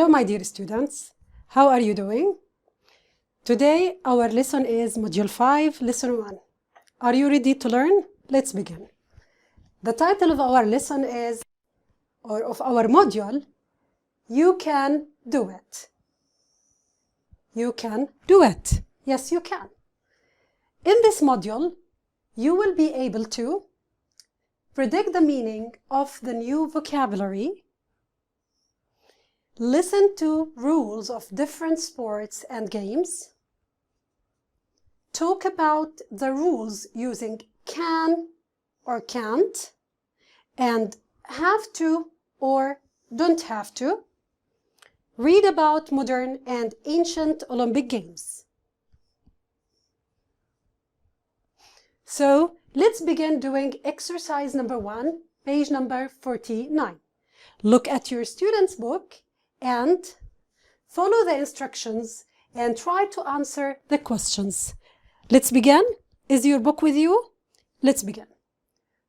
Hello, my dear students. How are you doing? Today, our lesson is Module 5, Lesson 1. Are you ready to learn? Let's begin. The title of our lesson is, or of our module, You Can Do It. You can do it. Yes, you can. In this module, you will be able to predict the meaning of the new vocabulary, listen to rules of different sports and games, talk about the rules using can or can't, and have to or don't have to, read about modern and ancient Olympic Games. So let's begin doing exercise number 1, page number 49. Look at your student's book and follow the instructions and try to answer the questions. Let's begin. Is your book with you? Let's begin.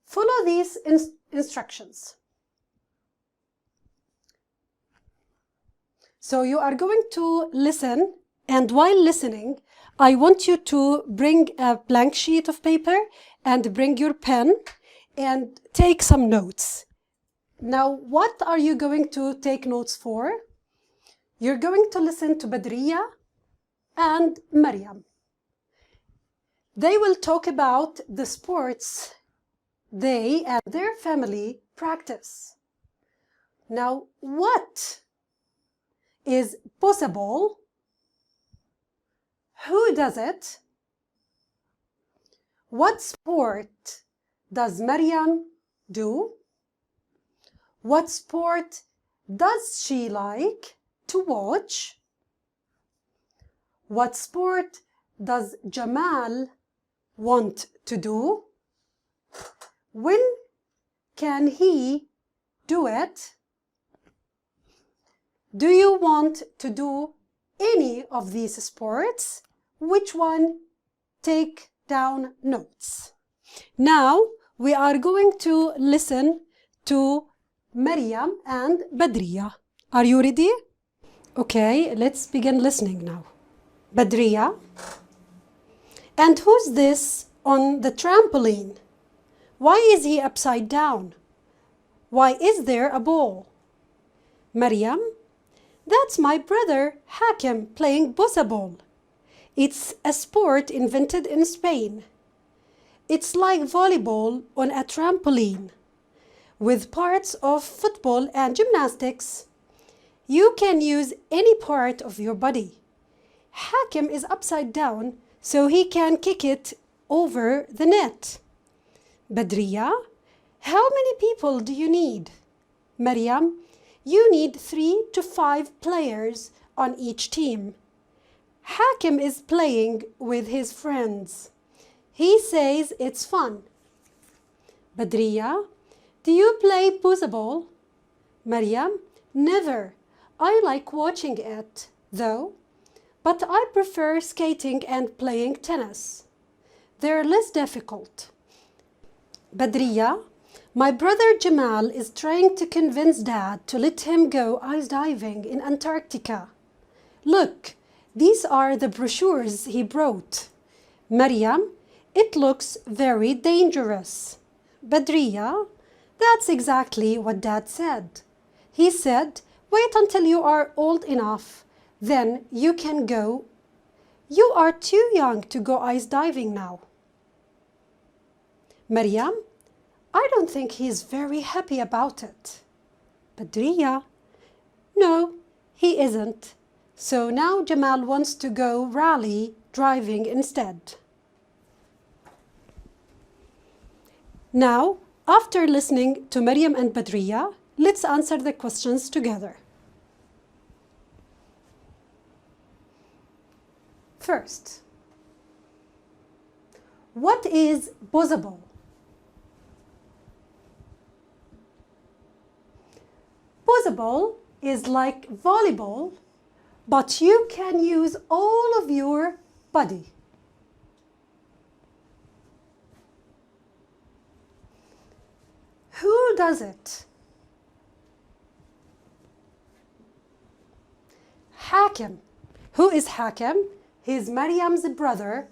Follow these instructions. So you are going to listen, and while listening, I want you to bring a blank sheet of paper and bring your pen and take some notes. Now, what are you going to take notes for? You're going to listen to Badriya and Maryam. They will talk about the sports they and their family practice. Now, what is possible? Who does it? What sport does Maryam do? What sport does she like to watch? What sport does Jamal want to do? When can he do it? Do you want to do any of these sports? Which one? Take down notes. Now we are going to listen to Maryam and Badriya. Are you ready? Okay, let's begin listening now. Badriya. And who's this on the trampoline? Why is he upside down? Why is there a ball? Maryam. That's my brother Hakim playing ball. It's a sport invented in Spain. It's like volleyball on a trampoline, with parts of football and gymnastics. You can use any part of your body. Hakim is upside down, so he can kick it over the net. Badriya, how many people do you need? Maryam, you need 3 to 5 players on each team. Hakim is playing with his friends. He says it's fun. Badriya, do you play ball? Maryam, never. I like watching it, though. But I prefer skating and playing tennis. They're less difficult. Badriya, my brother Jamal is trying to convince Dad to let him go ice diving in Antarctica. Look, these are the brochures he brought. Maryam, it looks very dangerous. Badriya, that's exactly what Dad said. He said, wait until you are old enough, then you can go. You are too young to go ice diving now. Maryam, I don't think he's very happy about it. Badriya, no, he isn't. So now Jamal wants to go rally driving instead. Now, after listening to Maryam and Badriya, let's answer the questions together. First, what is ball? Ball is like volleyball, but you can use all of your body. Who does it? Hakim. Who is Hakim? He's Maryam's brother.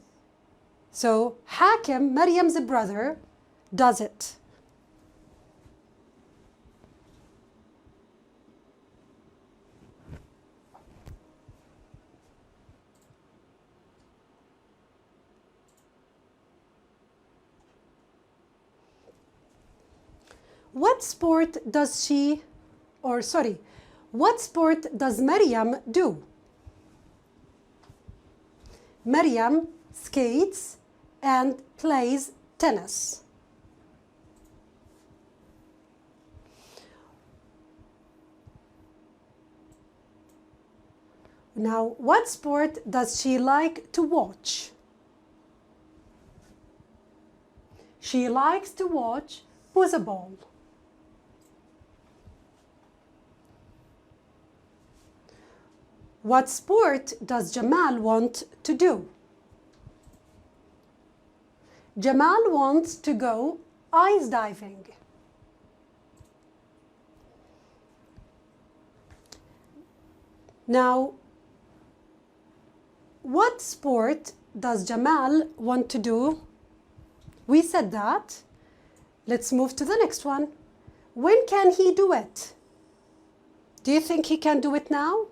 So Hakim, Maryam's brother, does it. What sport does Maryam do? Maryam skates and plays tennis. Now, what sport does she like to watch? She likes to watch football. What sport does Jamal want to do? Jamal wants to go ice diving. Now, what sport does Jamal want to do? We said that. Let's move to the next one. When can he do it? Do you think he can do it now?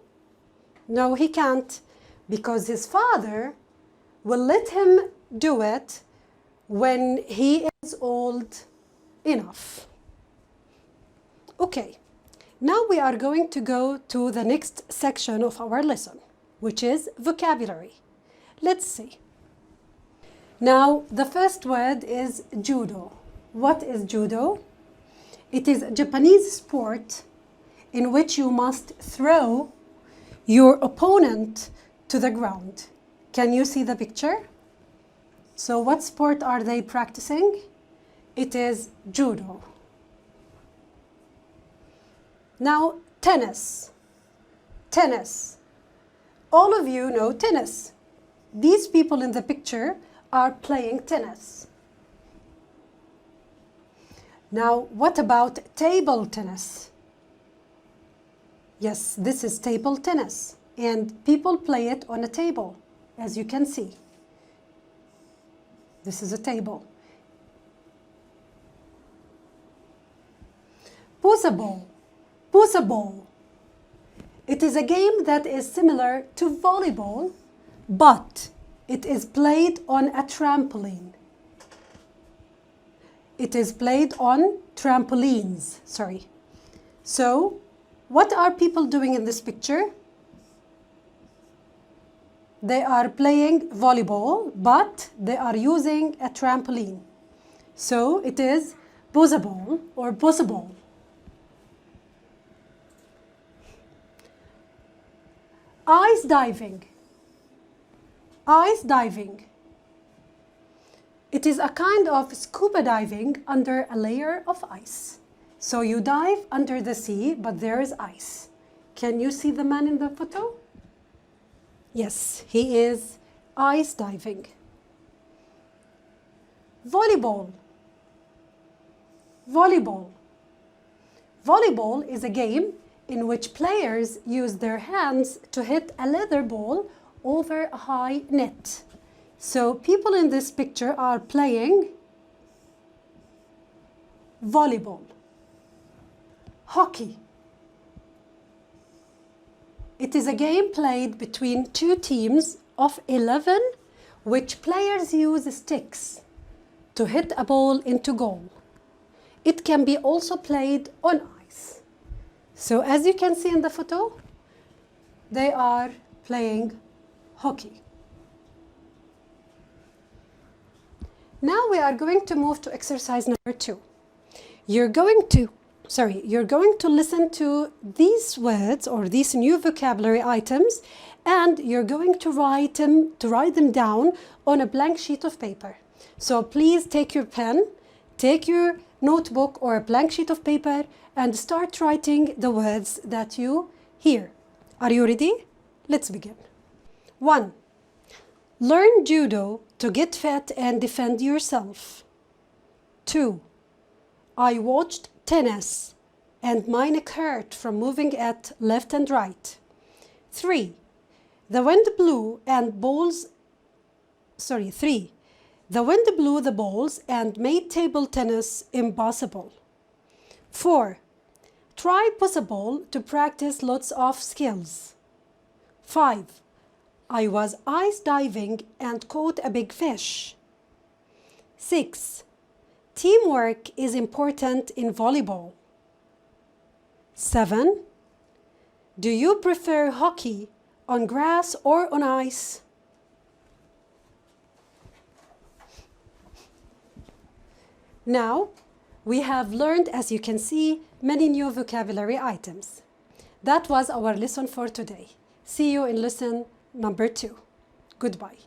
No, he can't, because his father will let him do it when he is old enough. Okay, now we are going to go to the next section of our lesson, which is vocabulary. Let's see. Now, the first word is judo. What is judo? It is a Japanese sport in which you must throw your opponent to the ground. Can you see the picture? So what sport are they practicing? It is judo. Now, tennis. Tennis. All of you know tennis. These people in the picture are playing tennis. Now, what about table tennis? Yes, this is table tennis, and people play it on a table, as you can see. This is a table. Puzzle. Puzzle. It is a game that is similar to volleyball, but it is played on a trampoline. It is played on trampolines, sorry. So, what are people doing in this picture? They are playing volleyball, but they are using a trampoline. So it is puzzle or puzzle. Ice diving. Ice diving. It is a kind of scuba diving under a layer of ice. So you dive under the sea, but there is ice. Can you see the man in the photo? Yes, he is ice diving. Volleyball. Volleyball. Volleyball is a game in which players use their hands to hit a leather ball over a high net. So people in this picture are playing volleyball. Hockey. It is a game played between two teams of 11, which players use sticks to hit a ball into goal. It can be also played on ice. So as you can see in the photo, they are playing hockey. Now we are going to move to exercise number 2. You're going to listen to these words or these new vocabulary items, and you're going to write them down on a blank sheet of paper. So please take your pen, take your notebook or a blank sheet of paper and start writing the words that you hear. Are you ready? Let's begin. 1. Learn judo to get fit and defend yourself. 2. I watched tennis and my neck hurt from moving it left and right. 3. The wind blew and balls, sorry, 3. The wind blew the balls and made table tennis impossible. 4. Try possible to practice lots of skills. 5. I was ice diving and caught a big fish. 6. Teamwork is important in volleyball. 7. Do you prefer hockey on grass or on ice? Now, we have learned, as you can see, many new vocabulary items. That was our lesson for today. See you in lesson number 2. Goodbye.